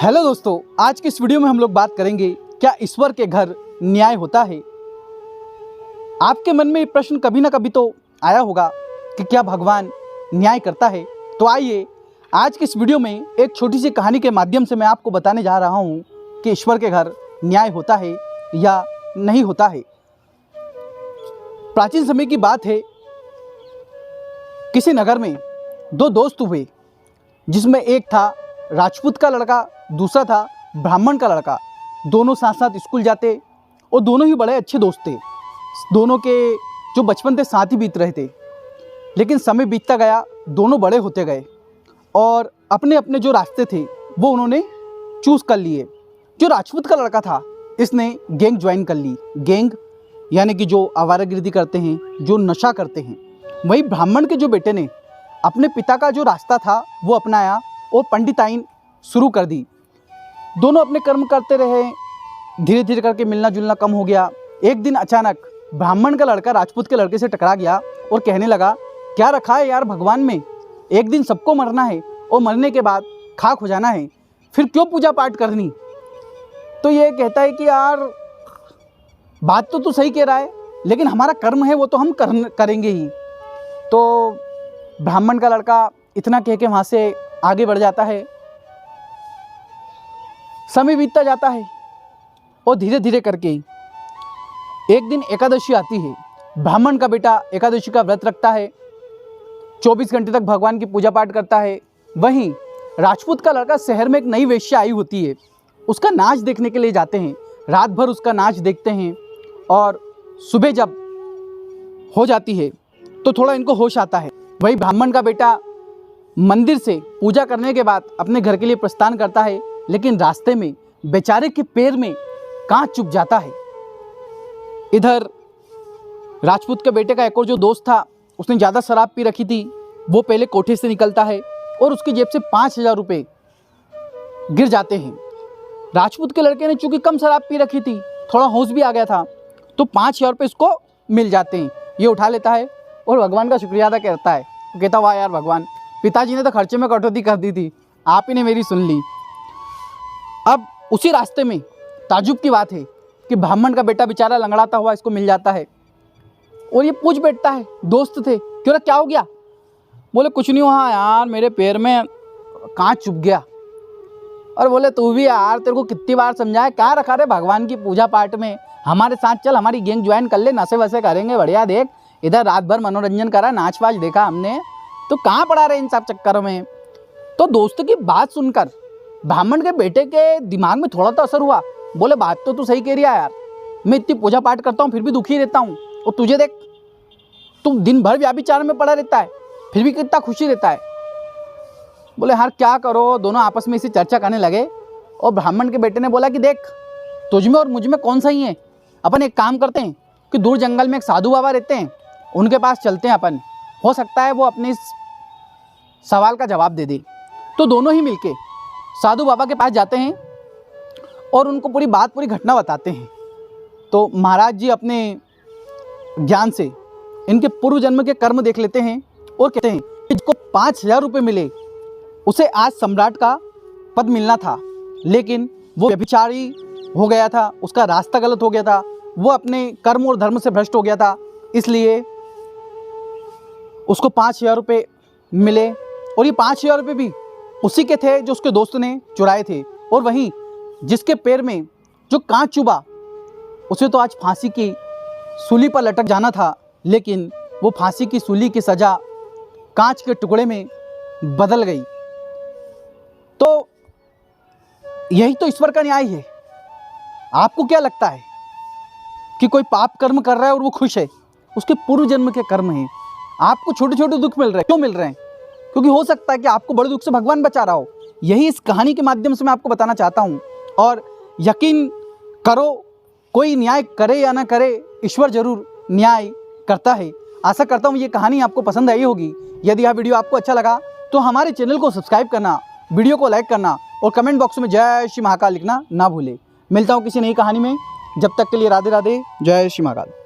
Hello दोस्तों, आज की इस वीडियो में हम लोग बात करेंगे क्या ईश्वर के घर न्याय होता है। आपके मन में ये प्रश्न कभी ना कभी तो आया होगा कि क्या भगवान न्याय करता है। तो आइए आज की इस वीडियो में एक छोटी सी कहानी के माध्यम से मैं आपको बताने जा रहा हूँ कि ईश्वर के घर न्याय होता है या नहीं होता है। प्राचीन समय की बात है, किसी नगर में दो दोस्त हुए, जिसमें एक था राजपूत का लड़का, दूसरा था ब्राह्मण का लड़का। दोनों साथ साथ स्कूल जाते और दोनों ही बड़े अच्छे दोस्त थे। दोनों के जो बचपन थे साथ ही बीत रहे थे, लेकिन समय बीतता गया, दोनों बड़े होते गए और अपने अपने जो रास्ते थे वो उन्होंने चूज़ कर लिए। जो राजपूत का लड़का था, इसने गैंग ज्वाइन कर ली। गैंग यानी कि जो आवारागर्दी करते हैं, जो नशा करते हैं। वहीं ब्राह्मण के जो बेटे ने अपने पिता का जो रास्ता था वो अपनाया और पंडिताइन शुरू कर दी। दोनों अपने कर्म करते रहे, धीरे धीरे करके मिलना जुलना कम हो गया। एक दिन अचानक ब्राह्मण का लड़का राजपूत के लड़के से टकरा गया और कहने लगा, क्या रखा है यार भगवान में, एक दिन सबको मरना है और मरने के बाद खाक हो जाना है, फिर क्यों पूजा पाठ करनी। तो ये कहता है कि यार बात तो तू सही कह रहा है, लेकिन हमारा कर्म है वो तो हम करेंगे ही। तो ब्राह्मण का लड़का इतना कह के वहाँ से आगे बढ़ जाता है। समय बीतता जाता है और धीरे धीरे करके एक दिन एकादशी आती है। ब्राह्मण का बेटा एकादशी का व्रत रखता है, 24 घंटे तक भगवान की पूजा पाठ करता है। वहीं राजपूत का लड़का शहर में एक नई वेश्या आई होती है, उसका नाच देखने के लिए जाते हैं। रात भर उसका नाच देखते हैं और सुबह जब हो जाती है तो थोड़ा इनको होश आता है। वही ब्राह्मण का बेटा मंदिर से पूजा करने के बाद अपने घर के लिए प्रस्थान करता है, लेकिन रास्ते में बेचारे के पैर में कांच चुभ जाता है। इधर राजपूत के बेटे का एक और जो दोस्त था, उसने ज़्यादा शराब पी रखी थी। वो पहले कोठे से निकलता है और उसकी जेब से 5,000 रुपये गिर जाते हैं। राजपूत के लड़के ने चूंकि कम शराब पी रखी थी, थोड़ा होश भी आ गया था, तो 5,000 रुपये इसको मिल जाते हैं। ये उठा लेता है और भगवान का शुक्रिया अदा करता है। कहता, वाह यार भगवान, पिताजी ने तो खर्चे में कटौती कर दी थी, आप ही ने मेरी सुन ली। अब उसी रास्ते में ताजुब की बात है कि ब्राह्मण का बेटा बेचारा लंगड़ाता हुआ इसको मिल जाता है और ये पूछ बैठता है, दोस्त थे, क्यों क्या हो गया। बोले कुछ नहीं हुआ यार, मेरे पैर में कांच चुभ गया। और बोले तू भी यार, तेरे को कितनी बार समझाया, क्या रखा रे भगवान की पूजा पाठ में, हमारे साथ चल, हमारी गैंग ज्वाइन कर ले, नशे वसे करेंगे बढ़िया। देख इधर रात भर मनोरंजन करा, नाच वाच देखा हमने, तो कहाँ पड़ा रहे इन सब चक्करों में। तो दोस्त की बात सुनकर ब्राह्मण के बेटे के दिमाग में थोड़ा तो असर हुआ। बोले बात तो तू सही कह रही है यार, मैं इतनी पूजा पाठ करता हूँ फिर भी दुखी रहता हूँ, और तुझे देख, तू दिन भर व्याभिचार में पड़ा रहता है फिर भी कितना खुशी रहता है। बोले यार क्या करो, दोनों आपस में इसी चर्चा करने लगे और ब्राह्मण के बेटे ने बोला कि देख, तुझ में और मुझ में कौन सही है, अपन एक काम करते हैं कि दूर जंगल में एक साधु बाबा रहते हैं, उनके पास चलते हैं अपन, हो सकता है वो अपने इस सवाल का जवाब दे दे। तो दोनों ही मिलके साधु बाबा के पास जाते हैं और उनको पूरी बात, पूरी घटना बताते हैं। तो महाराज जी अपने ज्ञान से इनके पूर्व जन्म के कर्म देख लेते हैं और कहते हैं कि जिसको 5,000 रुपये मिले, उसे आज सम्राट का पद मिलना था, लेकिन वो व्यभिचारी हो गया था, उसका रास्ता गलत हो गया था, वो अपने कर्म और धर्म से भ्रष्ट हो गया था, इसलिए उसको 5,000 रुपये मिले। और ये 5,000 रुपये भी उसी के थे जो उसके दोस्त ने चुराए थे। और वहीं जिसके पैर में जो कांच चुभा, उसे तो आज फांसी की सूली पर लटक जाना था, लेकिन वो फांसी की सूली की सज़ा कांच के टुकड़े में बदल गई। तो यही तो ईश्वर का न्याय है। आपको क्या लगता है कि कोई पाप कर्म कर रहा है और वो खुश है? उसके पूर्व जन्म के कर्म हैं। आपको छोटे छोटे दुख मिल रहे हैं, क्यों मिल रहे हैं? क्योंकि हो सकता है कि आपको बड़े दुख से भगवान बचा रहा हो। यही इस कहानी के माध्यम से मैं आपको बताना चाहता हूँ। और यकीन करो, कोई न्याय करे या ना करे, ईश्वर जरूर न्याय करता है। आशा करता हूँ ये कहानी आपको पसंद आई होगी। यदि यह वीडियो आपको अच्छा लगा तो हमारे चैनल को सब्सक्राइब करना, वीडियो को लाइक करना और कमेंट बॉक्स में जय श्री महाकाल लिखना ना भूले। मिलता हूँ किसी नई कहानी में, जब तक के लिए राधे राधे, जय श्री महाकाल।